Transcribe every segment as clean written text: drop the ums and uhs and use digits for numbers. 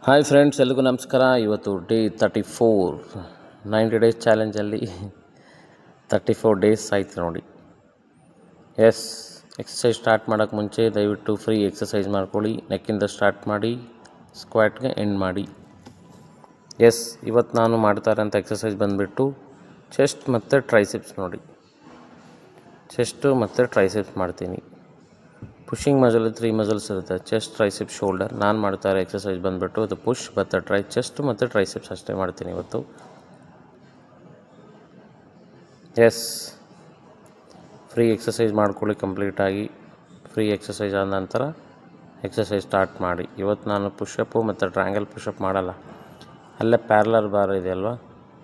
Hi friends, ಎಲ್ರಿಗೂ ನಮಸ್ಕಾರ. ಇವತ್ತು ಡೇ 34 90 ಡೇಸ್ ಚಾಲೆಂಜಲ್ಲಿ 34 ಡೇಸ್ ಆಯ್ತು ನೋಡಿ. ಎಸ್, ಎಕ್ಸಸೈಸ್ ಸ್ಟಾರ್ಟ್ ಮಾಡೋಕ್ಕೆ ಮುಂಚೆ ದಯವಿಟ್ಟು ಫ್ರೀ ಎಕ್ಸಸೈಸ್ ಮಾಡ್ಕೊಳ್ಳಿ. ನೆಕ್ಕಿಂದ ಸ್ಟಾರ್ಟ್ ಮಾಡಿ, ಸ್ಕ್ವಾಟ್ಗೆ ಎಂಡ್ ಮಾಡಿ. ಎಸ್, ಇವತ್ತು ನಾನು ಮಾಡ್ತಾ ಇರೋಂಥ ಎಕ್ಸಸೈಸ್ ಬಂದುಬಿಟ್ಟು ಚೆಸ್ಟ್ ಮತ್ತು ಟ್ರೈಸೆಪ್ಸ್ ನೋಡಿ. ಚೆಸ್ಟು ಮತ್ತು ಟ್ರೈಸೆಪ್ಸ್ ಮಾಡ್ತೀನಿ. ಪುಷಿಂಗ್ ಮಜಲ್ 3 ಮಜಲ್ಸ್ ಇರುತ್ತೆ: ಚೆಸ್ಟ್, ಟ್ರೈಸೆಪ್ಸ್, ಶೋಲ್ಡರ್. ನಾನು ಮಾಡ್ತಾ ಇರೋ ಎಕ್ಸಸೈಸ್ ಬಂದುಬಿಟ್ಟು ಅದು ಪುಷ್ ಮತ್ತು ಚೆಸ್ಟ್ ಮತ್ತು ಟ್ರೈಸೆಪ್ಸ್ ಅಷ್ಟೇ ಮಾಡ್ತೀನಿ ಇವತ್ತು. ಎಸ್, ಫ್ರೀ ಎಕ್ಸಸೈಸ್ ಮಾಡ್ಕೊಳ್ಳಿ ಕಂಪ್ಲೀಟಾಗಿ. ಫ್ರೀ ಎಕ್ಸಸೈಸ್ ಆದ ನಂತರ ಎಕ್ಸಸೈಸ್ ಸ್ಟಾರ್ಟ್ ಮಾಡಿ. ಇವತ್ತು ನಾನು ಪುಷಪ್ಪು ಮತ್ತು ಟ್ರ್ಯಾಂಗಲ್ ಪುಷಪ್ ಮಾಡಲ್ಲ, ಅಲ್ಲೇ ಪ್ಯಾರಲರ್ ಬಾರ್ ಇದೆಯಲ್ವ,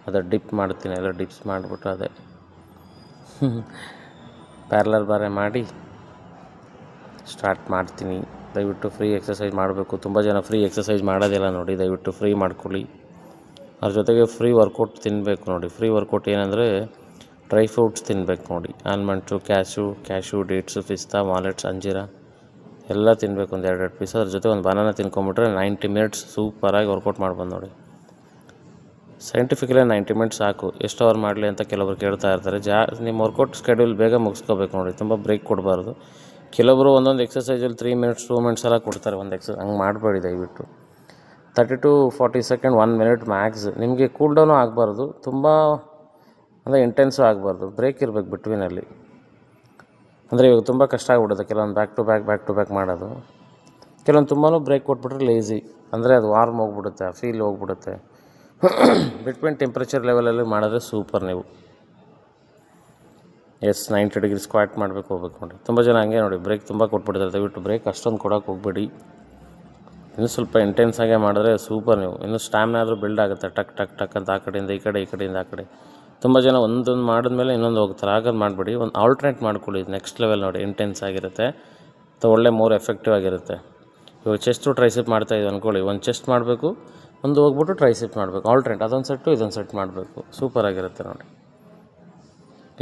ಅದು ಡಿಪ್ ಮಾಡ್ತೀನಿ. ಎಲ್ಲ ಡಿಪ್ಸ್ ಮಾಡಿಬಿಟ್ಟು ಅದೇ ಪ್ಯಾರಲರ್ ಬಾರೇ ಮಾಡಿ ಸ್ಟಾರ್ಟ್ ಮಾಡ್ತೀನಿ. ದಯವಿಟ್ಟು ಫ್ರೀ ಎಕ್ಸಸೈಸ್ ಮಾಡಬೇಕು. ತುಂಬ ಜನ ಫ್ರೀ ಎಕ್ಸಸೈಸ್ ಮಾಡೋದಿಲ್ಲ ನೋಡಿ. ದಯವಿಟ್ಟು ಫ್ರೀ ಮಾಡ್ಕೊಳ್ಳಿ. ಅದ್ರ ಜೊತೆಗೆ ಫ್ರೀ ವರ್ಕೌಟ್ ತಿನ್ನಬೇಕು ನೋಡಿ. ಫ್ರೀ ವರ್ಕೌಟ್ ಏನಂದರೆ ಡ್ರೈ ಫ್ರೂಟ್ಸ್ ತಿನ್ನಬೇಕು ನೋಡಿ. ಆಲ್ಮಂಡ್ಸು, ಕ್ಯಾಶು, ಡೇಟ್ಸು, ಪಿಸ್ತಾ, ವಾಲ್ನಟ್ಸ್, ಅಂಜೀರ ಎಲ್ಲ ತಿನ್ನಬೇಕು. ಒಂದು 2 ಪೀಸ್. ಅದ್ರ ಜೊತೆ ಒಂದು ಬನಾನ ತಿನ್ಕೊಂಬಿಟ್ರೆ 90 ಮಿನಿಟ್ಸ್ ಸೂಪರಾಗಿ ವರ್ಕೌಟ್ ಮಾಡ್ಬೋದು ನೋಡಿ. ಸೈಂಟಿಫಿಕಲಿ 90 ಮಿನಿಟ್ಸ್ ಸಾಕು. ಎಷ್ಟು ಅವರ್ ಮಾಡಲಿ ಅಂತ ಕೆಲವರು ಕೇಳ್ತಾ ಇರ್ತಾರೆ. ನಿಮ್ಮ ವರ್ಕೌಟ್ ಸ್ಕೆಡ್ಯೂಲ್ ಬೇಗ ಮುಗಿಸ್ಕೋಬೇಕು ನೋಡಿ. ತುಂಬ ಬ್ರೇಕ್ ಕೊಡಬಾರ್ದು. ಕೆಲವೊಬ್ಬರು ಒಂದೊಂದು ಎಕ್ಸಸೈಸಲ್ಲಿ 3 ಮಿನಿಟ್ಸ್ 2 ಮಿನಿಟ್ಸ್ ಎಲ್ಲ ಕೊಡ್ತಾರೆ ಒಂದು ಹಂಗೆ ಮಾಡಬೇಡಿ ದಯವಿಟ್ಟು. 30 to 40 ಸೆಕೆಂಡ್, 1 ಮಿನಿಟ್ ಮ್ಯಾಕ್ಸ್. ನಿಮಗೆ ಕೂಲ್ ಡೌನು ಆಗಬಾರ್ದು, ತುಂಬ ಅಂದರೆ ಇಂಟೆನ್ಸು ಆಗಬಾರ್ದು. ಬ್ರೇಕ್ ಇರಬೇಕು ಬಿಟ್ವೀನಲ್ಲಿ. ಅಂದರೆ ಇವಾಗ ತುಂಬ ಕಷ್ಟ ಆಗಿಬಿಡುತ್ತೆ ಕೆಲವೊಂದು ಬ್ಯಾಕ್ ಟು ಬ್ಯಾಕ್ ಮಾಡೋದು. ಕೆಲವೊಂದು ತುಂಬಾ ಬ್ರೇಕ್ ಕೊಟ್ಬಿಟ್ರೆ ಲೇಝಿ, ಅಂದರೆ ಅದು ವಾರ್ಮ್ ಹೋಗ್ಬಿಡುತ್ತೆ, ಫೀಲ್ ಹೋಗ್ಬಿಡುತ್ತೆ. ಬಿಟ್ವೀನ್ ಟೆಂಪ್ರೇಚರ್ ಲೆವೆಲಲ್ಲಿ ಮಾಡಿದ್ರೆ ಸೂಪರ್ ನೀವು. ಎಸ್, 90 ಡಿಗ್ರಿ ಸ್ಕ್ವಾಟ್ ಮಾಡಬೇಕು ಹೋಗ್ಬೇಕು ನೋಡಿ. ತುಂಬ ಜನ ಹಂಗೆ ನೋಡಿ ಬ್ರೇಕ್ ತುಂಬ ಕೊಟ್ಬಿಡ್ತಾರೆ. ದಯವಿಟ್ಟು ಬ್ರೇಕ್ ಅಷ್ಟೊಂದು ಕೊಡೋಕೆ ಹೋಗ್ಬೇಡಿ. ಇನ್ನೂ ಸ್ವಲ್ಪ ಇಂಟೆನ್ಸ್ ಆಗೇ ಮಾಡಿದ್ರೆ ಸೂಪರ್ ನೀವು. ಇನ್ನೂ ಸ್ಟ್ಯಾಮಿನಾ ಆದರೂ ಬಿಲ್ಡ್ ಆಗುತ್ತೆ. ಟಕ್ ಅಂತ ಆ ಕಡೆಯಿಂದ ಈ ಕಡೆಯಿಂದ ಆ ಕಡೆ. ತುಂಬ ಜನ ಒಂದೊಂದು ಮಾಡಿದ್ಮೇಲೆ ಇನ್ನೊಂದು ಹೋಗ್ತಾರೆ. ಹಾಗಾಗಿ ಮಾಡಬೇಡಿ. ಒಂದು ಆಲ್ಟ್ರೇಟ್ ಮಾಡ್ಕೊಳ್ಳಿ. ನೆಕ್ಸ್ಟ್ ಲೆವೆಲ್ ನೋಡಿ, ಇಂಟೆನ್ಸ್ ಆಗಿರುತ್ತೆ ಅಥವಾ ಒಳ್ಳೆ ಮೋರ್ ಎಫೆಕ್ಟಿವ್ ಆಗಿರುತ್ತೆ. ಇವಾಗ ಚೆಸ್ಟು ಟ್ರೈಸೆಪ್ ಮಾಡ್ತಾಯಿದ್ದೀವಿ ಅಂದ್ಕೊಳ್ಳಿ, ಒಂದು ಚೆಸ್ಟ್ ಮಾಡಬೇಕು, ಒಂದು ಹೋಗ್ಬಿಟ್ಟು ಟ್ರೈಸೆಪ್ ಮಾಡಬೇಕು. ಆಲ್ಟ್ರೇಟ್, ಅದೊಂದು ಸೆಟ್ಟು ಇದೊಂದು ಸೆಟ್ ಮಾಡಬೇಕು. ಸೂಪರಾಗಿರುತ್ತೆ ನೋಡಿ.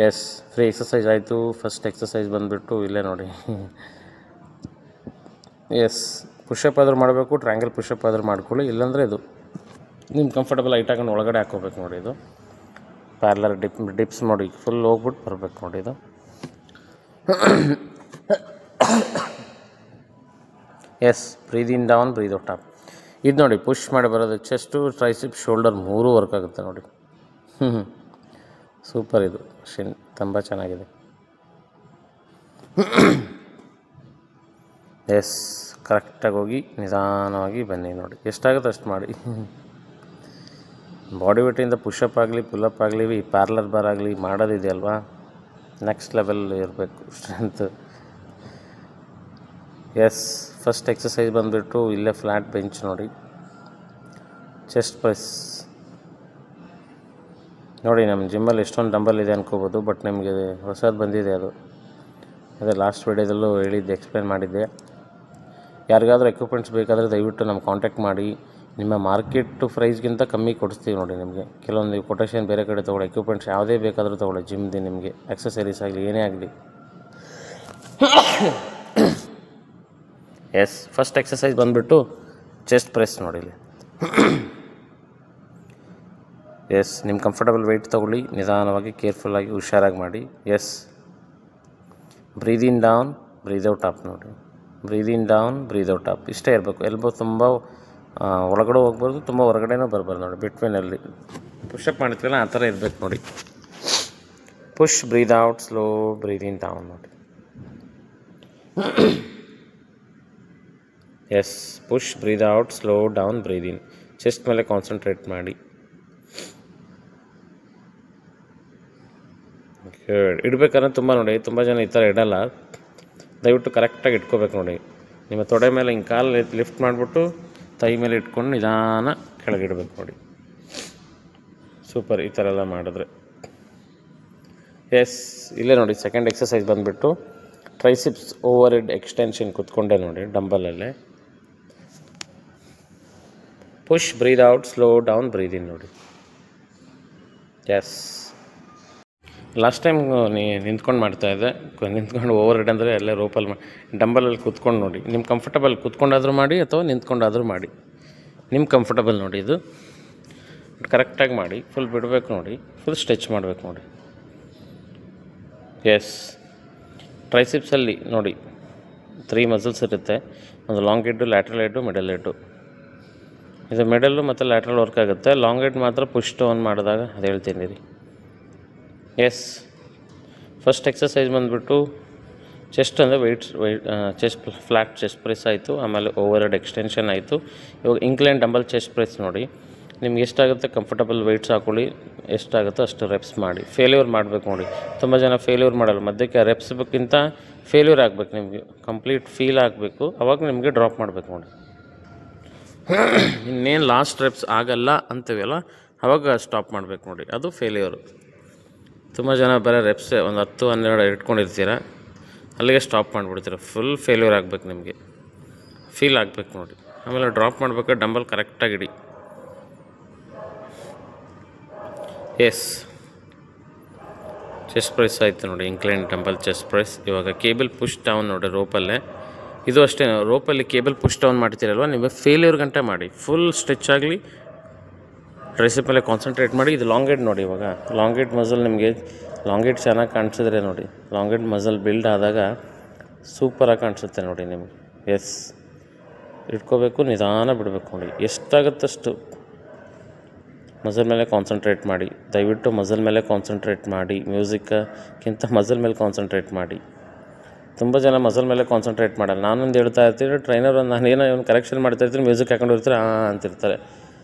ಎಸ್, ಫ್ರೀ ಎಕ್ಸಸೈಸ್ ಆಯಿತು. ಫಸ್ಟ್ ಎಕ್ಸಸೈಸ್ ಬಂದುಬಿಟ್ಟು ಇಲ್ಲೇ ನೋಡಿ. ಎಸ್, ಪುಷಪ್ ಆದರೂ ಮಾಡಬೇಕು, ಟ್ರ್ಯಾಂಗಲ್ ಪುಷಪ್ ಆದರೂ ಮಾಡ್ಕೊಳ್ಳಿ. ಇಲ್ಲಾಂದರೆ ಇದು ನಿಮ್ಮ ಕಂಫರ್ಟಬಲ್ ಹೈಟ್ ಹಾಕೊಂಡು ಒಳಗಡೆ ಹಾಕ್ಕೋಬೇಕು ನೋಡಿ. ಇದು ಪ್ಯಾರಲರ್ ಡಿಪ್ಸ್ ನೋಡಿ, ಫುಲ್ ಹೋಗ್ಬಿಟ್ಟು ಬರಬೇಕು ನೋಡಿ. ಇದು yes, breathe in down, breathe out up. ಇದು ನೋಡಿ ಪುಷ್ ಮಾಡಿ ಬರೋದು. ಚೆಸ್ಟು, ಟ್ರೈಸೆಪ್, ಶೋಲ್ಡರ್ 3 ವರ್ಕ್ ಆಗುತ್ತೆ ನೋಡಿ. ಸೂಪರ್. ಇದು ತುಂಬ ಚೆನ್ನಾಗಿದೆ. ಎಸ್, ಕರೆಕ್ಟಾಗಿ ಹೋಗಿ ನಿಧಾನವಾಗಿ ಬನ್ನಿ ನೋಡಿ. ಎಷ್ಟಾಗುತ್ತೆ ಅಷ್ಟು ಮಾಡಿ. ಬಾಡಿ ವೇಟಿಂದ ಪುಷಪ್ ಆಗಲಿ, ಪುಲ್ಲಪ್ ಆಗಲಿ, ಈ ಪ್ಯಾರಲರ್ ಬಾರ್ ಆಗಲಿ ಮಾಡೋದಿದೆಯಲ್ವಾ, ನೆಕ್ಸ್ಟ್ ಲೆವೆಲ್ ಇರಬೇಕು ಸ್ಟ್ರೆಂತ್. ಎಸ್, ಫಸ್ಟ್ ಎಕ್ಸಸೈಸ್ ಬಂದುಬಿಟ್ಟು ಇಲ್ಲೇ ಫ್ಲ್ಯಾಟ್ ಬೆಂಚ್ ನೋಡಿ. ಚೆಸ್ಟ್ ಪ್ರೆಸ್ ನೋಡಿ. ನಮ್ಮ ಜಿಮ್ಮಲ್ಲಿ ಎಷ್ಟೊಂದು ಡಂಬಲ್ ಇದೆ ಅನ್ಕೋಬೋದು, ಬಟ್ ನಿಮಗೆ ಹೊಸದು ಬಂದಿದೆ ಅದು. ಅದೇ ಲಾಸ್ಟ್ ವೀಡಿಯೋದಲ್ಲೂ ಹೇಳಿದ್ದೆ, ಎಕ್ಸ್ಪ್ಲೇನ್ ಮಾಡಿದ್ದೆ. ಯಾರಿಗಾದರೂ ಎಕ್ವಿಪ್ಮೆಂಟ್ಸ್ ಬೇಕಾದರೆ ದಯವಿಟ್ಟು ನಮ್ಮ ಕಾಂಟ್ಯಾಕ್ಟ್ ಮಾಡಿ. ನಿಮ್ಮ ಮಾರ್ಕೆಟ್ ಪ್ರೈಸ್ಗಿಂತ ಕಮ್ಮಿ ಕೊಡಿಸ್ತೀವಿ ನೋಡಿ ನಿಮಗೆ. ಕೆಲವೊಂದು ಕೊಟೇಶನ್ ಬೇರೆ ಕಡೆ ತೊಗೊಳ್ಳಿ. ಎಕ್ವಿಪ್ಮೆಂಟ್ಸ್ ಯಾವುದೇ ಬೇಕಾದರೂ ತೊಗೊಳ್ಳಿ, ಜಿಮ್ದು ನಿಮಗೆ ಎಕ್ಸಸರೀಸ್ ಆಗಲಿ ಏನೇ ಆಗಲಿ. ಎಸ್, ಫಸ್ಟ್ ಎಕ್ಸಸೈಸ್ ಬಂದುಬಿಟ್ಟು ಚೆಸ್ಟ್ ಪ್ರೆಸ್ ನೋಡಿ ಇಲ್ಲಿ. ಎಸ್, ನಿಮ್ಮ ಕಂಫರ್ಟಬಲ್ ವೆಯ್ಟ್ ತೊಗೊಳ್ಳಿ. ನಿಧಾನವಾಗಿ, ಕೇರ್ಫುಲ್ಲಾಗಿ, ಹುಷಾರಾಗಿ ಮಾಡಿ. Yes, breathe in down, breathe out up ನೋಡಿ. Breathe in down, breathe out up ಇಷ್ಟೇ ಇರಬೇಕು. ಎಲ್ಬೋ ತುಂಬ ಒಳಗಡೆ ಹೋಗ್ಬಾರ್ದು, ತುಂಬ ಹೊರಗಡೆನೂ ಬರಬಾರ್ದು ನೋಡಿ. ಬಿಟ್ವೀನಲ್ಲಿ ಪುಷಪ್ ಮಾಡ್ತೀವಲ್ಲ ಆ ಥರ ಇರಬೇಕು ನೋಡಿ. Push, breathe out, slow, breathe in down ನೋಡಿ. Yes, push, breathe out, slow down, breathe in. Chest ಮೇಲೆ ಕಾನ್ಸಂಟ್ರೇಟ್ ಮಾಡಿ. ಇಡಬೇಕಾದ್ರೆ ತುಂಬ ಜನ ಈ ಥರ ಇಡಲ್ಲ. ದಯವಿಟ್ಟು ಕರೆಕ್ಟಾಗಿ ಇಟ್ಕೋಬೇಕು ನೋಡಿ. ನಿಮ್ಮ ತೊಡೆ ಮೇಲೆ ಹಿಂಗೆ ಕಾಲು ಲಿಫ್ಟ್ ಮಾಡಿಬಿಟ್ಟು ತೈ ಮೇಲೆ ಇಟ್ಕೊಂಡು ನಿಧಾನ ಕೆಳಗೆ ಇಡಬೇಕು ನೋಡಿ. ಸೂಪರ್, ಈ ಥರ ಎಲ್ಲ ಮಾಡಿದ್ರೆ. ಎಸ್, ಇಲ್ಲೇ ನೋಡಿ ಸೆಕೆಂಡ್ ಎಕ್ಸಸೈಸ್ ಬಂದುಬಿಟ್ಟು ಟ್ರೈಸಿಪ್ಸ್ ಓವರ್ ಹೆಡ್ ಎಕ್ಸ್ಟೆನ್ಷನ್ ಕೂತ್ಕೊಂಡೆ ನೋಡಿ ಡಂಬಲಲ್ಲೇ. Push, breathe out, slow down, breathe in ನೋಡಿ. ಎಸ್, ಲಾಸ್ಟ್ ಟೈಮ್ ನಿಂತ್ಕೊಂಡು ಮಾಡ್ತಾಯಿದ್ದೆ. ನಿಂತ್ಕೊಂಡು ಓವರ್ ಹೆಡ್ ಅಂದರೆ ಅಲ್ಲೇ ರೋಪಲ್ಲಿ ಡಂಬಲಲ್ಲಿ ಕೂತ್ಕೊಂಡು ನೋಡಿ. ನಿಮ್ಮ ಕಂಫರ್ಟಬಲ್ ಕೂತ್ಕೊಂಡಾದರೂ ಮಾಡಿ ಅಥವಾ ನಿಂತ್ಕೊಂಡಾದರೂ ಮಾಡಿ. ನಿಮ್ಮ ಕಂಫರ್ಟಬಲ್ ನೋಡಿ. ಇದು ಕರೆಕ್ಟಾಗಿ ಮಾಡಿ, ಫುಲ್ ಬಿಡಬೇಕು ನೋಡಿ, ಫುಲ್ ಸ್ಟ್ರೆಚ್ ಮಾಡಬೇಕು ನೋಡಿ. ಎಸ್, ಟ್ರೈಸಿಪ್ಸಲ್ಲಿ ನೋಡಿ 3 ಮಸಲ್ಸ್ ಇರುತ್ತೆ. ಒಂದು long head, lateral head, middle head. ಇದು ಮಿಡಲ್ಲು ಮತ್ತು ಲ್ಯಾಟ್ರಲ್ ವರ್ಕ್ ಆಗುತ್ತೆ. ಲಾಂಗ್ ಹೆಡ್ ಮಾತ್ರ ಪುಷ್ ಡೌನ್ ಮಾಡಿದಾಗ ಅದು ಹೇಳ್ತೀನಿ ರೀ. ಎಸ್, ಫಸ್ಟ್ ಎಕ್ಸಸೈಸ್ ಬಂದುಬಿಟ್ಟು ಚೆಸ್ಟ್ ಅಂದರೆ weight chest flat chest press ಆಯಿತು. ಆಮೇಲೆ ಓವರ್ ಹೆಡ್ ಎಕ್ಸ್ಟೆನ್ಷನ್ ಆಯಿತು. ಇವಾಗ ಇಂಕ್ಲೈನ್ ಡಂಬಲ್ ಚೆಸ್ಟ್ ಪ್ರೆಸ್ ನೋಡಿ. ನಿಮ್ಗೆ ಎಷ್ಟಾಗುತ್ತೆ ಕಂಫರ್ಟಬಲ್ ವೆಯ್ಟ್ಸ್ ಹಾಕೊಳ್ಳಿ, ಎಷ್ಟಾಗುತ್ತೋ ಅಷ್ಟು ರೆಪ್ಸ್ ಮಾಡಿ. ಫೇಲ್ಯೂರ್ ಮಾಡಬೇಕು ನೋಡಿ. ತುಂಬ ಜನ ಫೇಲ್ಯೂರ್ ಮಾಡಲ್ಲ, ಮಧ್ಯಕ್ಕೆ ರೆಪ್ಸ್ಬೇಕಿಂತ ಫೇಲ್ಯೂರ್ ಆಗಬೇಕು, ನಿಮಗೆ ಕಂಪ್ಲೀಟ್ ಫೀಲ್ ಆಗಬೇಕು, ಅವಾಗ ನಿಮಗೆ ಡ್ರಾಪ್ ಮಾಡಬೇಕು ನೋಡಿ. ಇನ್ನೇನು ಲಾಸ್ಟ್ ರೆಪ್ಸ್ ಆಗಲ್ಲ ಅಂತೀವಲ್ಲ ಅವಾಗ ಸ್ಟಾಪ್ ಮಾಡಬೇಕು ನೋಡಿ, ಅದು ಫೇಲ್ಯೂರು. ತುಂಬ ಜನ ಬರೀ ರೆಪ್ಸ್ ಒಂದು 10-12 ಇಟ್ಕೊಂಡಿರ್ತೀರ, ಅಲ್ಲಿಗೆ ಸ್ಟಾಪ್ ಮಾಡಿಬಿಡ್ತೀರ. ಫುಲ್ ಫೇಲ್ಯೂರ್ ಆಗಬೇಕು, ನಿಮಗೆ ಫೀಲ್ ಆಗಬೇಕು ನೋಡಿ. ಆಮೇಲೆ ಡ್ರಾಪ್ ಮಾಡಬೇಕಾದ್ರೆ ಡಂಬಲ್ ಕರೆಕ್ಟಾಗಿ ಇಡಿ. ಎಸ್, ಚೆಸ್ಟ್ ಪ್ರೆಸ್ ಆಯಿತು ನೋಡಿ, ಇಂಕ್ಲೈನ್ ಡಂಬಲ್ ಚೆಸ್ಟ್ ಪ್ರೆಸ್. ಇವಾಗ ಕೇಬಲ್ ಪುಷ್ ಡೌನ್ ನೋಡಿ ರೋಪಲ್ಲೇ. ಇದು ಅಷ್ಟೇ, ರೋಪಲ್ಲಿ ಕೇಬಲ್ ಪುಷ್ ಡೌನ್ ಮಾಡ್ತೀರಲ್ವ, ನಿಮಗೆ ಫೇಲ್ಯೂರ್ ಗಂಟೆ ಮಾಡಿ, ಫುಲ್ ಸ್ಟ್ರೆಚ್ ಆಗಲಿ, ಟ್ರೈಸೆಪ್ ಮೇಲೆ ಕಾನ್ಸಂಟ್ರೇಟ್ ಮಾಡಿ. ಇದು ಲಾಂಗ್ ಹೆಡ್ ನೋಡಿ. ಇವಾಗ ಲಾಂಗ್ ಹೆಡ್ ಮಸಲ್ ನಿಮಗೆ ಲಾಂಗ್ ಹೆಡ್ ಚೆನ್ನಾಗಿ ಕಾಣಿಸಿದ್ರೆ ನೋಡಿ, ಲಾಂಗ್ ಹೆಡ್ ಮಸಲ್ ಬಿಲ್ಡ್ ಆದಾಗ ಸೂಪರಾಗಿ ಕಾಣಿಸುತ್ತೆ ನೋಡಿ ನಿಮಗೆ. ಎಸ್, ಇಟ್ಕೋಬೇಕು, ನಿಧಾನ ಬಿಡಬೇಕು ನೋಡಿ. ಎಷ್ಟಾಗುತ್ತಷ್ಟು ಮಸಲ್ ಮೇಲೆ ಕಾನ್ಸಂಟ್ರೇಟ್ ಮಾಡಿ. ದಯವಿಟ್ಟು ಮಸಲ್ ಮೇಲೆ ಕಾನ್ಸಂಟ್ರೇಟ್ ಮಾಡಿ, ಮ್ಯೂಸಿಕ್ಕಿಂತ ಮಸಲ್ ಮೇಲೆ ಕಾನ್ಸಂಟ್ರೇಟ್ ಮಾಡಿ. ತುಂಬ ಜನ ಮಸಲ್ ಮೇಲೆ ಕಾನ್ಸಂಟ್ರೇಟ್ ಮಾಡಲ್ಲ. ನಾನೊಂದು ಹೇಳ್ತಾ ಇರ್ತೀನಿ, ಟ್ರೈನರ್ ನಾನೇನೋ ಒಂದು ಕರೆಕ್ಷನ್ ಮಾಡ್ತಾ ಇರ್ತೀನಿ, ಮ್ಯೂಸಿಕ್ ಹಾಕೊಂಡಿರ್ತಾರೆ ಅಂತಿರ್ತಾರೆ.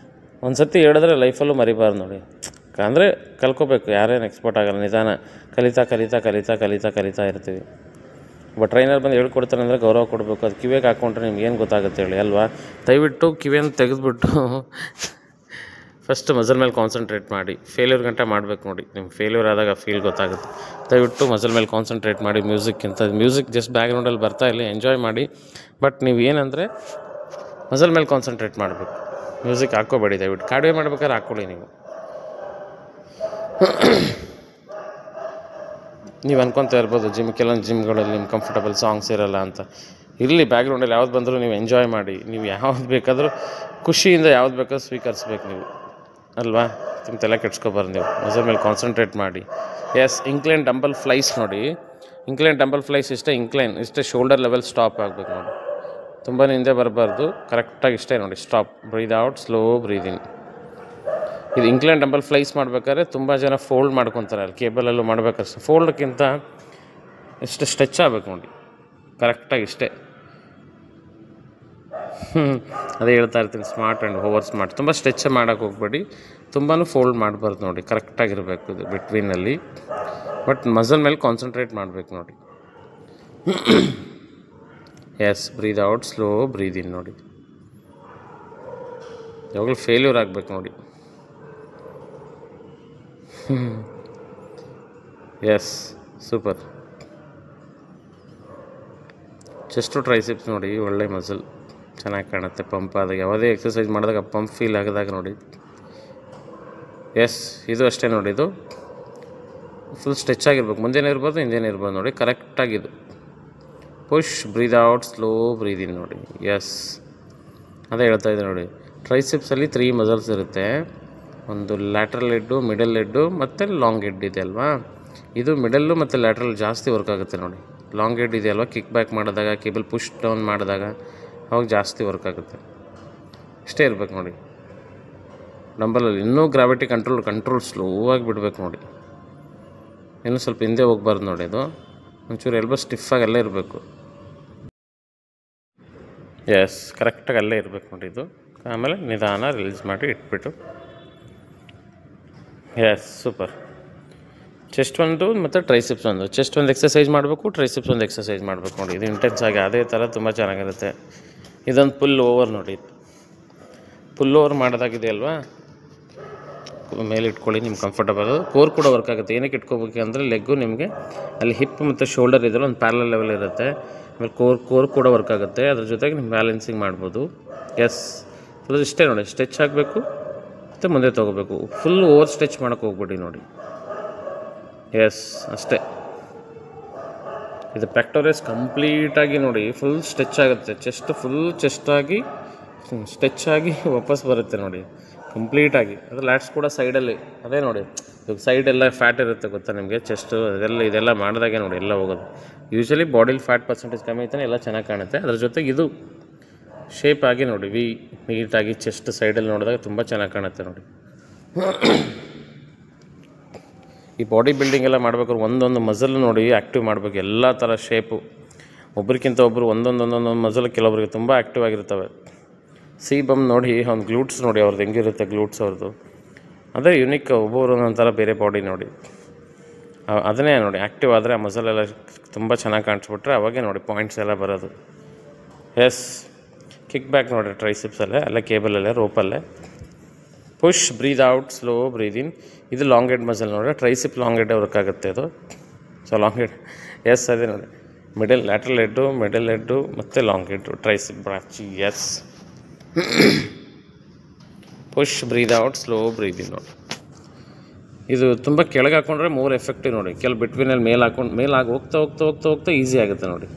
ಒಂದು ಸರ್ತಿ ಹೇಳಿದ್ರೆ ಲೈಫಲ್ಲೂ ಮರಿಬಾರ್ದು ನೋಡಿ. ಅಂದರೆ ಕಲ್ಕೋಬೇಕು, ಯಾರೇನು ಎಕ್ಸ್ಪರ್ಟ್ ಆಗಲ್ಲ, ನಿಧಾನ ಕಲಿತಾ ಕಲಿತಾ ಕಲಿತಾ ಕಲಿತಾ ಕಲಿತಾ ಇರ್ತೀವಿ. ಒಬ್ಬ ಟ್ರೈನರ್ ಬಂದು ಹೇಳ್ಕೊಡ್ತಾನೆ ಅಂದರೆ ಗೌರವ ಕೊಡಬೇಕು. ಅದು ಕಿವಿಗೆ ಹಾಕ್ಕೊಂಡ್ರೆ ನಿಮ್ಗೆ ಏನು ಗೊತ್ತಾಗುತ್ತೆ ಹೇಳಿ ಅಲ್ವಾ? ದಯವಿಟ್ಟು ಕಿವಿಯನ್ನು ತೆಗೆದುಬಿಟ್ಟು ಫಸ್ಟ್ ಮಸಲ್ ಮೇಲೆ ಕಾನ್ಸಂಟ್ರೇಟ್ ಮಾಡಿ. ಫೇಲ್ಯೂರ್ ಗಂಟೆ ಮಾಡಬೇಕು ನೋಡಿ. ನಿಮ್ಗೆ ಫೇಲ್ಯೂರ್ ಆದಾಗ ಫೀಲ್ ಗೊತ್ತಾಗುತ್ತೆ. ದಯವಿಟ್ಟು ಮಸಲ್ ಮೇಲೆ ಕಾನ್ಸಂಟ್ರೇಟ್ ಮಾಡಿ. ಮ್ಯೂಸಿಕ್ ಜಸ್ಟ್ ಬ್ಯಾಕ್ಗ್ರೌಂಡಲ್ಲಿ ಬರ್ತಾ ಇಲ್ಲ, ಎಂಜಾಯ್ ಮಾಡಿ. ಬಟ್ ನೀವು ಏನಂದರೆ ಮಸಲ್ ಮೇಲೆ ಕಾನ್ಸಂಟ್ರೇಟ್ ಮಾಡಬೇಕು, ಮ್ಯೂಸಿಕ್ ಹಾಕ್ಕೋಬೇಡಿ. ದಯವಿಟ್ಟು ಕಾರ್ಡಿಯೋ ಮಾಡ್ಬೇಕಾದ್ರೆ ಹಾಕ್ಕೊಳ್ಳಿ. ನೀವು ಅನ್ಕೊತಾ ಇರ್ಬೋದು ಕೆಲವೊಂದು ಜಿಮ್ಗಳಲ್ಲಿ ನಿಮ್ಮ ಕಂಫರ್ಟಬಲ್ ಸಾಂಗ್ಸ್ ಇರೋಲ್ಲ ಅಂತ. ಇರಲಿ, ಬ್ಯಾಕ್ಗ್ರೌಂಡಲ್ಲಿ ಯಾವ್ದು ಬಂದರೂ ನೀವು ಎಂಜಾಯ್ ಮಾಡಿ. ನೀವು ಯಾವ್ದು ಬೇಕಾದರೂ ಖುಷಿಯಿಂದ ಯಾವ್ದು ಬೇಕಾದ್ರೂ ಸ್ವೀಕರಿಸ್ಬೇಕು ನೀವು ಅಲ್ವಾ? ನಿಮ್ಮ ತಲೆ ಕೆಡ್ಸ್ಕೊಬಾರ್ದು. ನೀವು ಮಸಲ್ ಮೇಲೆ ಕಾನ್ಸಂಟ್ರೇಟ್ ಮಾಡಿ. ಎಸ್, ಇಂಕ್ಲೈನ್ ಡಂಬಲ್ ಫ್ಲೈಸ್ ನೋಡಿ. ಇಂಕ್ಲೈನ್ ಡಂಬಲ್ ಫ್ಲೈಸ್ ಇಷ್ಟೇ ಶೋಲ್ಡರ್ ಲೆವೆಲ್ ಸ್ಟಾಪ್ ಆಗಬೇಕು ನೋಡಿ. ತುಂಬಾ ಹಿಂದೆ ಬರಬಾರ್ದು, ಕರೆಕ್ಟಾಗಿ ಇಷ್ಟೇ ನೋಡಿ. Stop, breathe out, slow breathe in. ಇದು ಇಂಕ್ಲೈನ್ ಡಂಬಲ್ ಫ್ಲೈಸ್ ಮಾಡ್ಬೇಕಾದ್ರೆ ತುಂಬ ಜನ ಫೋಲ್ಡ್ ಮಾಡ್ಕೊತಾರೆ. ಅಲ್ಲಿ ಕೇಬಲಲ್ಲೂ ಮಾಡ್ಬೇಕಷ್ಟೆ. ಫೋಲ್ಡ್ಕ್ಕಿಂತ ಇಷ್ಟು ಸ್ಟ್ರೆಚ್ ಆಗಬೇಕು ನೋಡಿ, ಕರೆಕ್ಟಾಗಿ ಇಷ್ಟೇ. ಅದೇ ಹೇಳ್ತಾ ಇರ್ತೀನಿ, ಸ್ಮಾರ್ಟ್ ಆ್ಯಂಡ್ ಓವರ್ ಸ್ಮಾರ್ಟ್. ತುಂಬ ಸ್ಟ್ರೆಚ್ ಮಾಡೋಕ್ಕೆ ಹೋಗ್ಬೇಡಿ, ತುಂಬಾ ಫೋಲ್ಡ್ ಮಾಡಬಾರ್ದು ನೋಡಿ. ಕರೆಕ್ಟಾಗಿರಬೇಕು ಇದು ಬಿಟ್ವೀನಲ್ಲಿ. ಬಟ್ ಮಸಲ್ ಮೇಲೆ ಕಾನ್ಸಂಟ್ರೇಟ್ ಮಾಡಬೇಕು ನೋಡಿ. Yes, breathe out, slow breathe in ನೋಡಿ. ಯಾವಾಗಲೂ ಫೇಲ್ಯೂರ್ ಆಗಬೇಕು ನೋಡಿ. S, super. ಚೆಸ್ಟು ಟ್ರೈಸಿಪ್ಸ್ ನೋಡಿ, ಒಳ್ಳೆ ಮಸಲ್, ಚೆನ್ನಾಗಿ ಕಾಣುತ್ತೆ. ಪಂಪ್ ಆದಾಗ, ಯಾವುದೇ ಎಕ್ಸಸೈಸ್ ಮಾಡಿದಾಗ ಪಂಪ್ ಫೀಲ್ ಆಗಿದಾಗ ನೋಡಿ. ಎಸ್, ಇದು ಅಷ್ಟೇ ನೋಡಿ. ಇದು ಫುಲ್ ಸ್ಟ್ರೆಚ್ ಆಗಿರ್ಬೇಕು, ಮುಂದೆನೇ ಇರ್ಬೋದು ಹಿಂದೆನೇ ಇರ್ಬೋದು ನೋಡಿ. ಕರೆಕ್ಟಾಗಿದ್ದು push, breathe out, slow breathe in ನೋಡಿ. ಎಸ್, ಅದೇ ಹೇಳ್ತಾ ಇದ್ದೆ ನೋಡಿ. ಟ್ರೈಸಿಪ್ಸಲ್ಲಿ 3 ಮಸಲ್ಸ್ ಇರುತ್ತೆ. ಒಂದು ಲ್ಯಾಟ್ರಲ್ ಹೆಡ್ಡು, ಮಿಡಲ್ ಹೆಡ್ಡು ಮತ್ತು ಲಾಂಗ್ ಹೆಡ್ ಇದೆ ಅಲ್ವಾ? ಇದು ಮಿಡಲ್ಲು ಮತ್ತು ಲ್ಯಾಟ್ರಲ್ ಜಾಸ್ತಿ ವರ್ಕ್ ಆಗುತ್ತೆ ನೋಡಿ. ಲಾಂಗ್ ಹೆಡ್ ಇದೆ ಅಲ್ವಾ, ಕಿಕ್ ಬ್ಯಾಕ್ ಮಾಡಿದಾಗ, ಕೇಬಲ್ ಪುಷ್ ಡೌನ್ ಮಾಡಿದಾಗ ಅವಾಗ ಜಾಸ್ತಿ ವರ್ಕ್ ಆಗುತ್ತೆ. ಇಷ್ಟೇ ಇರಬೇಕು ನೋಡಿ. ಡಂಬಲಲ್ಲಿ ಇನ್ನೂ ಗ್ರಾವಿಟಿ ಕಂಟ್ರೋಲ್ ಸ್ಲೋ ಆಗಿ ಬಿಡಬೇಕು ನೋಡಿ. ಇನ್ನೂ ಸ್ವಲ್ಪ ಹಿಂದೆ ಹೋಗ್ಬಾರ್ದು ನೋಡಿ. ಅದು ಒಂಚೂರು ಎಲ್ಬೋ ಸ್ಟಿಫಾಗಿ ಅಲ್ಲೇ ಇರಬೇಕು. ಎಸ್, ಕರೆಕ್ಟಾಗಿ ಅಲ್ಲೇ ಇರಬೇಕು ನೋಡಿ ಇದು. ಆಮೇಲೆ ನಿಧಾನ ರಿಲೀಸ್ ಮಾಡಿ ಇಟ್ಬಿಟ್ಟು. S, super. ಚೆಸ್ಟ್ ಒಂದು ಮತ್ತು ಟ್ರೈಸಿಪ್ಸ್ ಒಂದು. ಚೆಸ್ಟ್ ಒಂದು ಎಕ್ಸಸೈಸ್ ಮಾಡಬೇಕು, ಟ್ರೈಸಿಪ್ಸ್ ಒಂದು ಎಕ್ಸಸೈಸ್ ಮಾಡಬೇಕು ನೋಡಿ. ಇದು ಇಂಟೆನ್ಸ್ ಆಗಿ ಅದೇ ಥರ ತುಂಬ ಚೆನ್ನಾಗಿರುತ್ತೆ. ಇದೊಂದು ಪುಲ್ ಓವರ್ ನೋಡಿ. ಪುಲ್ ಓವರ್ ಮಾಡೋದಾಗಿದೆ ಅಲ್ವಾ, ಮೇಲೆ ಇಟ್ಕೊಳ್ಳಿ, ನಿಮ್ಗೆ ಕಂಫರ್ಟಬಲ್. ಕೋರ್ ಕೂಡ ವರ್ಕ್ ಆಗುತ್ತೆ. ಏನಕ್ಕೆ ಇಟ್ಕೋಬೇಕು ಅಂದರೆ ಲೆಗ್ಗು ನಿಮಗೆ ಅಲ್ಲಿ ಹಿಪ್ ಮತ್ತು ಶೋಲ್ಡರ್ ಇದೆಲ್ಲ ಒಂದು ಪ್ಯಾರಲಲ್ ಲೆವೆಲ್ ಇರುತ್ತೆ. ಆಮೇಲೆ ಕೋರ್ ಕೂಡ ವರ್ಕ್ ಆಗುತ್ತೆ. ಅದ್ರ ಜೊತೆಗೆ ನೀವು ಬ್ಯಾಲೆನ್ಸಿಂಗ್ ಮಾಡ್ಬೋದು. ಎಸ್, ಫುಲ್ ಇಷ್ಟೇ ನೋಡಿ. ಸ್ಟ್ರೆಚ್ ಆಗಬೇಕು ಮತ್ತು ಮುಂದೆ ತೊಗೋಬೇಕು. ಫುಲ್ ಓವರ್ ಸ್ಟ್ರೆಚ್ ಮಾಡೋಕ್ಕೆ ಹೋಗ್ಬಿಡಿ ನೋಡಿ. ಎಸ್, ಅಷ್ಟೇ. ಇದು ಪೆಕ್ಟೋರಿಯಸ್ ಕಂಪ್ಲೀಟಾಗಿ ನೋಡಿ ಫುಲ್ ಸ್ಟ್ರೆಚ್ ಆಗುತ್ತೆ. ಚೆಸ್ಟ್ ಫುಲ್ ಚೆಸ್ಟಾಗಿ ಸ್ಟ್ರೆಚ್ ಆಗಿ ವಾಪಸ್ ಬರುತ್ತೆ ನೋಡಿ ಕಂಪ್ಲೀಟಾಗಿ. ಅದು ಲ್ಯಾಟ್ಸ್ ಕೂಡ ಸೈಡಲ್ಲಿ ಅದೇ ನೋಡಿ, ಇವಾಗ ಸೈಡೆಲ್ಲ ಫ್ಯಾಟ್ ಇರುತ್ತೆ ಗೊತ್ತಾ ನಿಮಗೆ, ಚೆಸ್ಟು ಇದೆಲ್ಲ ಮಾಡಿದಾಗೆ ನೋಡಿ ಎಲ್ಲ ಹೋಗೋದು. ಯೂಶ್ವಲಿ ಬಾಡಿಲಿ ಫ್ಯಾಟ್ ಪರ್ಸೆಂಟೇಜ್ ಕಮ್ಮಿ ಐತಾನೆ ಎಲ್ಲ ಚೆನ್ನಾಗಿ ಕಾಣುತ್ತೆ. ಅದ್ರ ಜೊತೆಗೆ ಇದು ಶೇಪ್ ಆಗಿ ನೋಡಿ ನೀಟಾಗಿ ಚೆಸ್ಟ್ ಸೈಡಲ್ಲಿ ನೋಡಿದಾಗ ತುಂಬ ಚೆನ್ನಾಗಿ ಕಾಣುತ್ತೆ ನೋಡಿ. ಈ ಬಾಡಿ ಬಿಲ್ಡಿಂಗ್ ಎಲ್ಲ ಮಾಡ್ಬೇಕಾದ್ರೆ ಒಂದೊಂದು ಮಸಲ್ ನೋಡಿ ಆ್ಯಕ್ಟಿವ್ ಮಾಡಬೇಕು, ಎಲ್ಲ ಥರ ಶೇಪು. ಒಬ್ರಿಗಿಂತ ಒಬ್ಬರು ಒಂದೊಂದು ಮಸಲ್ ಕೆಲವೊಬ್ರಿಗೆ ತುಂಬ ಆ್ಯಕ್ಟಿವ್ ಆಗಿರ್ತವೆ. ಬಮ್ ನೋಡಿ ಅವ್ನು ಗ್ಲೂಟ್ಸ್ ನೋಡಿ ಅವ್ರದ್ದು ಹೆಂಗಿರುತ್ತೆ, ಗ್ಲೂಟ್ಸ್ ಅವ್ರದ್ದು ಅದೇ ಯುನಿಕ್. ಒಬ್ಬರು ಒಂಥರ ಬೇರೆ ಬಾಡಿ ನೋಡಿ, ಅದನ್ನೇ ನೋಡಿ ಆ್ಯಕ್ಟಿವ್ ಆದರೆ ಆ ಮಸಲೆಲ್ಲ ತುಂಬ ಚೆನ್ನಾಗಿ ಕಾಣಿಸ್ಬಿಟ್ರೆ ಅವಾಗೇ ನೋಡಿ ಪಾಯಿಂಟ್ಸ್ ಎಲ್ಲ ಬರೋದು. ಎಸ್, ಕಿಕ್ ಬ್ಯಾಕ್ ನೋಡಿ ಟ್ರೈಸಿಪ್ಸಲ್ಲೇ ಅಲ್ಲೇ ಕೇಬಲಲ್ಲೇ ರೋಪಲ್ಲೇ. Push, breathe out, slow breathe in. ಇದು ಲಾಂಗ್ ಹೆಡ್ ಮಸಲ್ ನೋಡಿ, ಟ್ರೈಸಿಪ್ ಲಾಂಗ್ ಹೆಡ್ ವರ್ಕ್ ಆಗುತ್ತೆ ಅದು. ಸೊ ಲಾಂಗ್ ಹೆಡ್, ಎಸ್ ಅದೇ ನೋಡಿ, ಲ್ಯಾಟ್ರಲ್ ಹೆಡ್ಡು, ಮಿಡಲ್ ಹೆಡ್ಡು ಮತ್ತು long head, tricep brachii. Yes, push, breathe out, slow breathe in ನೋಡಿ. ಇದು ತುಂಬ ಕೆಳಗೆ ಹಾಕ್ಕೊಂಡ್ರೆ ಮೋರ್ ಎಫೆಕ್ಟಿವ್ ನೋಡಿ. ಬಿಟ್ವೀನಲ್ಲಿ ಮೇಲೆ ಹೋಗ್ತಾ ಈಸಿ ಆಗುತ್ತೆ ನೋಡಿ.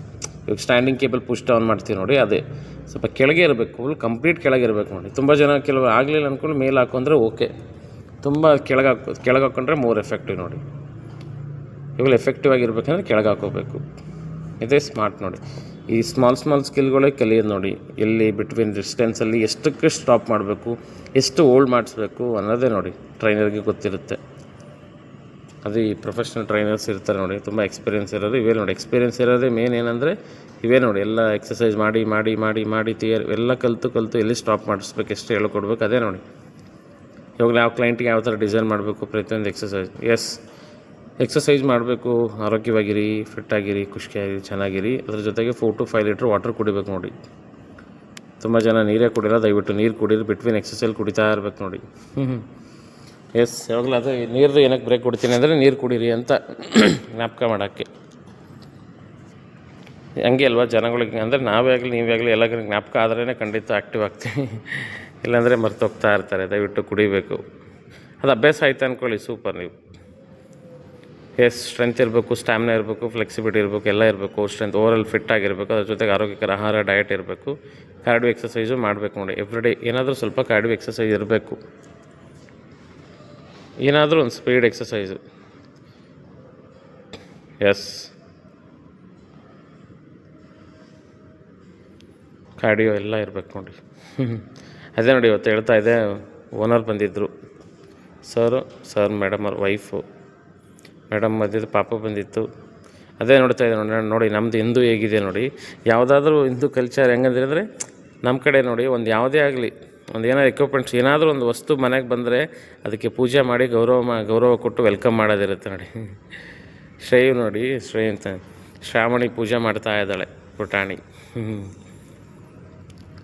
ಇವಾಗ ಸ್ಟ್ಯಾಂಡಿಂಗ್ ಕೇಬಲ್ ಪುಷ್ ಡೌನ್ ಮಾಡ್ತೀವಿ ನೋಡಿ, ಅದೇ ಸ್ವಲ್ಪ ಕೆಳಗೆ ಇರಬೇಕು, ಫುಲ್ ಕಂಪ್ಲೀಟ್ ಕೆಳಗೆ ಇರಬೇಕು ನೋಡಿ. ತುಂಬ ಜನ ಕೆಲವು ಆಗಲಿಲ್ಲ ಅಂದ್ಕೊಂಡು ಮೇಲೆ ಹಾಕೊಂಡ್ರೆ ಓಕೆ, ತುಂಬ ಕೆಳಗೆ ಹಾಕ್ಕೊಂಡ್ರೆ ಮೋರ್ ಎಫೆಕ್ಟಿವ್ ನೋಡಿ. ಇವಾಗ ಎಫೆಕ್ಟಿವ್ ಆಗಿರ್ಬೇಕಂದ್ರೆ ಕೆಳಗೆ ಹಾಕೋಬೇಕು, ಇದೇ ಸ್ಮಾರ್ಟ್ ನೋಡಿ. ಈ ಸ್ಮಾಲ್ ಸ್ಕಿಲ್ಗಳೇ ಕಲಿಯೋದು ನೋಡಿ. ಎಲ್ಲಿ ಬಿಟ್ವೀನ್ ಡಿಸ್ಟೆನ್ಸಲ್ಲಿ ಎಷ್ಟಕ್ಕೆ ಸ್ಟಾಪ್ ಮಾಡಬೇಕು, ಎಷ್ಟು ಹೋಲ್ಡ್ ಮಾಡಿಸ್ಬೇಕು ಅನ್ನೋದೇ ನೋಡಿ ಟ್ರೈನರ್ಗೆ ಗೊತ್ತಿರುತ್ತೆ. ಅದು ಈ ಪ್ರೊಫೆಷ್ನಲ್ ಟ್ರೈನರ್ಸ್ ಇರ್ತಾರೆ ನೋಡಿ, ತುಂಬ ಎಕ್ಸ್ಪೀರಿಯೆನ್ಸ್ ಇರೋದು ಇವೇ ನೋಡಿ. ಎಕ್ಸ್ಪೀರಿಯೆನ್ಸ್ ಇರೋದೇ ಮೇನ್ ಏನಂದರೆ ಇವೇ ನೋಡಿ. ಎಲ್ಲ ಎಕ್ಸಸೈಸ್ ಮಾಡಿ ಎಲ್ಲ ಕಲಿತು ಎಲ್ಲಿ ಸ್ಟಾಪ್ ಮಾಡಿಸ್ಬೇಕು, ಎಷ್ಟು ಹೇಳ್ಕೊಡ್ಬೇಕು ಅದೇ ನೋಡಿ. ಇವಾಗ ಯಾವ ಕ್ಲೈಂಟಿಗೆ ಯಾವ ಥರ ಡಿಸೈನ್ ಮಾಡಬೇಕು ಪ್ರತಿಯೊಂದು ಎಕ್ಸಸೈಸ್. ಎಸ್, ಎಕ್ಸಸೈಸ್ ಮಾಡಬೇಕು, ಆರೋಗ್ಯವಾಗಿರಿ, ಫಿಟ್ಟಾಗಿರಿ, ಖುಷಿಯಾಗಿರಿ, ಚೆನ್ನಾಗಿರಿ. ಅದ್ರ ಜೊತೆಗೆ 4 to 5 ಲೀಟ್ರ್ ವಾಟರ್ ಕುಡಿಬೇಕು ನೋಡಿ. ತುಂಬ ಜನ ನೀರೇ ಕುಡಿಲ್ಲ, ದಯವಿಟ್ಟು ನೀರು ಕುಡೀರಿ, ಬಿಟ್ವೀನ್ ಎಕ್ಸಸೈಸ್ ಕುಡಿತಾ ಇರ್ಬೇಕು ನೋಡಿ. ಎಸ್, ಯಾವಾಗಲೂ ಅದು ನೀರ್ದು ಏನಕ್ಕೆ ಬ್ರೇಕ್ ಕೊಡ್ತೀನಿ ಅಂದರೆ ನೀರು ಕುಡೀರಿ ಅಂತ ಜ್ಞಾಪಕ ಮಾಡೋಕ್ಕೆ. ಹಂಗೆ ಅಲ್ವಾ ಜನಗಳಿಗೆ, ಅಂದರೆ ನಾವೇ ಆಗಲಿ ನೀವೇ ಆಗಲಿ ಎಲ್ಲರಿಗೂ ಜ್ಞಾಪಕ ಆದ್ರೇ ಖಂಡಿತ ಆ್ಯಕ್ಟಿವ್ ಆಗ್ತೀವಿ, ಇಲ್ಲಾಂದರೆ ಮರ್ತೋಗ್ತಾ ಇರ್ತಾರೆ. ದಯವಿಟ್ಟು ಕುಡಿಬೇಕು, ಅದು ಅಭ್ಯಾಸ ಆಯ್ತು ಅಂದ್ಕೊಳ್ಳಿ, ಸೂಪರ್ ನೀವು. ಎಸ್, ಸ್ಟ್ರೆಂತ್ ಇರಬೇಕು, ಸ್ಟ್ಯಾಮಿನಾ ಇರಬೇಕು, ಫ್ಲೆಕ್ಸಿಬಿಲಿಟಿ ಇರಬೇಕು, ಎಲ್ಲ ಇರಬೇಕು. ಸ್ಟ್ರೆಂತ್ ಓವರಾಲ್ ಫಿಟ್ ಆಗಿರಬೇಕು. ಅದ್ರ ಜೊತೆಗೆ ಆರೋಗ್ಯಕರ ಆಹಾರ, ಡಯಟ್ ಇರಬೇಕು. ಕಾರ್ಡಿಯೋ ಎಕ್ಸಸೈಸು ಮಾಡಬೇಕು ನೋಡಿ. ಎವ್ರಿಡೇ ಏನಾದರೂ ಸ್ವಲ್ಪ ಕಾರ್ಡಿಯೋ ಎಕ್ಸಸೈಸ್ ಇರಬೇಕು, ಏನಾದರೂ ಒಂದು ಸ್ಪೀಡ್ ಎಕ್ಸಸೈಸು. ಎಸ್, ಕಾರ್ಡಿಯೋ ಎಲ್ಲ ಇರಬೇಕು ನೋಡಿ. ಅದೇ ನೋಡಿ, ಇವತ್ತು ಹೇಳ್ತಾ ಇದೆ, ಓನರ್ ಬಂದಿದ್ದರು, ಸರ್ ಮೇಡಮ್ ಅವ್ರ ವೈಫು, ಮೇಡಮ್ ಮಧ್ಯದ ಪಾಪ ಬಂದಿತ್ತು. ಅದೇ ನೋಡ್ತಾ ಇದೆ ನೋಡಿ ನಮ್ಮದು ಹಿಂದೂ ಹೇಗಿದೆ ನೋಡಿ. ಯಾವುದಾದ್ರೂ ಹಿಂದೂ ಕಲ್ಚರ್ ಹೆಂಗಂದ್ರೆ ನಮ್ಮ ಕಡೆ ನೋಡಿ, ಒಂದು ಯಾವುದೇ ಆಗಲಿ, ಒಂದು ಏನಾದ್ರು ಎಕ್ವಿಪ್ಮೆಂಟ್ಸ್, ಏನಾದರೂ ಒಂದು ವಸ್ತು ಮನೆಗೆ ಬಂದರೆ ಅದಕ್ಕೆ ಪೂಜೆ ಮಾಡಿ ಗೌರವ ಕೊಟ್ಟು ವೆಲ್ಕಮ್ ಮಾಡೋದಿರುತ್ತೆ ನೋಡಿ. ನೋಡಿ ಅಂತ ಶ್ರಾವಣಿ ಪೂಜೆ ಮಾಡ್ತಾ ಇದ್ದಾಳೆ, ಪುಟಾಣಿ.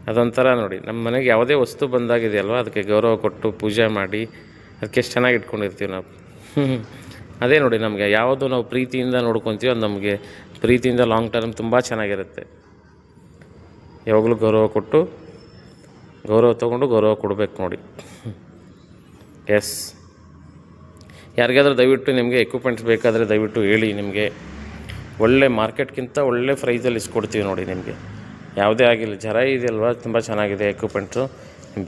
ಅದೊಂಥರ ನೋಡಿ, ನಮ್ಮ ಮನೆಗೆ ಯಾವುದೇ ವಸ್ತು ಬಂದಾಗಿದೆಯಲ್ವ ಅದಕ್ಕೆ ಗೌರವ ಕೊಟ್ಟು ಪೂಜೆ ಮಾಡಿ ಅದಕ್ಕೆ ಎಷ್ಟು ಚೆನ್ನಾಗಿ ಇಟ್ಕೊಂಡಿರ್ತೀವಿ ನಾವು. ಅದೇ ನೋಡಿ, ನಮಗೆ ಯಾವುದು ನಾವು ಪ್ರೀತಿಯಿಂದ ನೋಡ್ಕೊತೀವಿ ಅದು ನಮಗೆ ಪ್ರೀತಿಯಿಂದ ಲಾಂಗ್ ಟರ್ಮ್ ತುಂಬ ಚೆನ್ನಾಗಿರುತ್ತೆ. ಯಾವಾಗಲೂ ಗೌರವ ತೊಗೊಂಡು ಗೌರವ ಕೊಡಬೇಕು ನೋಡಿ. ಎಸ್, ಯಾರಿಗಾದ್ರೂ ದಯವಿಟ್ಟು ನಿಮಗೆ ಎಕ್ವಿಪ್ಮೆಂಟ್ಸ್ ಬೇಕಾದರೆ ದಯವಿಟ್ಟು ಹೇಳಿ. ನಿಮಗೆ ಒಳ್ಳೆ ಮಾರ್ಕೆಟ್ಗಿಂತ ಒಳ್ಳೆ ಪ್ರೈಸಲ್ಲಿ ಇಸ್ಕೊಡ್ತೀವಿ ನೋಡಿ. ನಿಮಗೆ ಯಾವುದೇ ಆಗಿಲ್ಲ, ಜರ ಇದೆಯಲ್ವ, ತುಂಬ ಚೆನ್ನಾಗಿದೆ ಎಕ್ವಿಪ್ಮೆಂಟ್ಸು.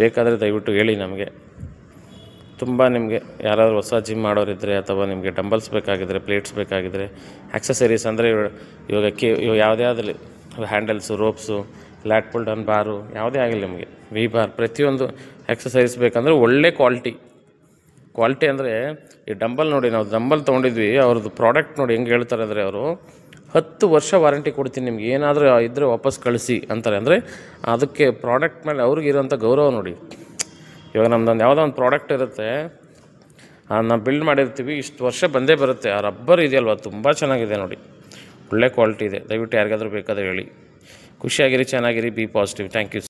ಬೇಕಾದರೆ ದಯವಿಟ್ಟು ಹೇಳಿ ನಮಗೆ. ತುಂಬ ನಿಮಗೆ ಯಾರಾದರೂ ಹೊಸ ಜಿಮ್ ಮಾಡೋರಿದ್ದರೆ, ಅಥವಾ ನಿಮಗೆ ಡಂಬಲ್ಸ್ ಬೇಕಾಗಿದ್ದರೆ, ಪ್ಲೇಟ್ಸ್ ಬೇಕಾಗಿದ್ದರೆ, ಆಕ್ಸಸರೀಸ್ ಅಂದರೆ ಇವಾಗ ಯಾವುದೇ ಆಗಲಿ, ಹ್ಯಾಂಡಲ್ಸು, ರೋಪ್ಸು, ಲ್ಯಾಟ್ ಪುಲ್ ಡೌನ್ ಬಾರು, ಯಾವುದೇ ಆಗಲಿ ನಿಮಗೆ, ವಿ ಬಾರ್, ಪ್ರತಿಯೊಂದು ಎಕ್ಸಸೈಸ್ ಬೇಕಂದರೆ ಒಳ್ಳೆ ಕ್ವಾಲಿಟಿ ಅಂದರೆ ಈ ಡಂಬಲ್ ನೋಡಿ, ನಾವು ಡಂಬಲ್ ತೊಗೊಂಡಿದ್ವಿ, ಅವ್ರದ್ದು ಪ್ರಾಡಕ್ಟ್ ನೋಡಿ ಹೆಂಗೆ ಹೇಳ್ತಾರೆ ಅಂದರೆ, ಅವರು 10 ವರ್ಷ ವಾರಂಟಿ ಕೊಡ್ತೀನಿ, ನಿಮ್ಗೆ ಏನಾದರೂ ಇದ್ದರೆ ವಾಪಸ್ ಕಳಿಸಿ ಅಂತಾರೆ. ಅಂದರೆ ಅದಕ್ಕೆ ಪ್ರಾಡಕ್ಟ್ ಮೇಲೆ ಅವ್ರಿಗಿರೋಂಥ ಗೌರವ ನೋಡಿ. ಇವಾಗ ನಮ್ದೊಂದು ಯಾವುದೋ ಒಂದು ಪ್ರಾಡಕ್ಟ್ ಇರುತ್ತೆ, ನಾವು ಬಿಲ್ಡ್ ಮಾಡಿರ್ತೀವಿ, ಇಷ್ಟು ವರ್ಷ ಬಂದೇ ಬರುತ್ತೆ. ಆ ರಬ್ಬರ್ ಇದೆಯಲ್ವ, ತುಂಬ ಚೆನ್ನಾಗಿದೆ ನೋಡಿ, ಒಳ್ಳೆ ಕ್ವಾಲಿಟಿ ಇದೆ. ದಯವಿಟ್ಟು ಯಾರಿಗಾದ್ರೂ ಬೇಕಾದರೆ ಹೇಳಿ. ಖುಷಿಯಾಗಿರಿ, ಚೆನ್ನಾಗಿರಿ, ಬಿ ಪಾಸಿಟಿವ್. Thank you.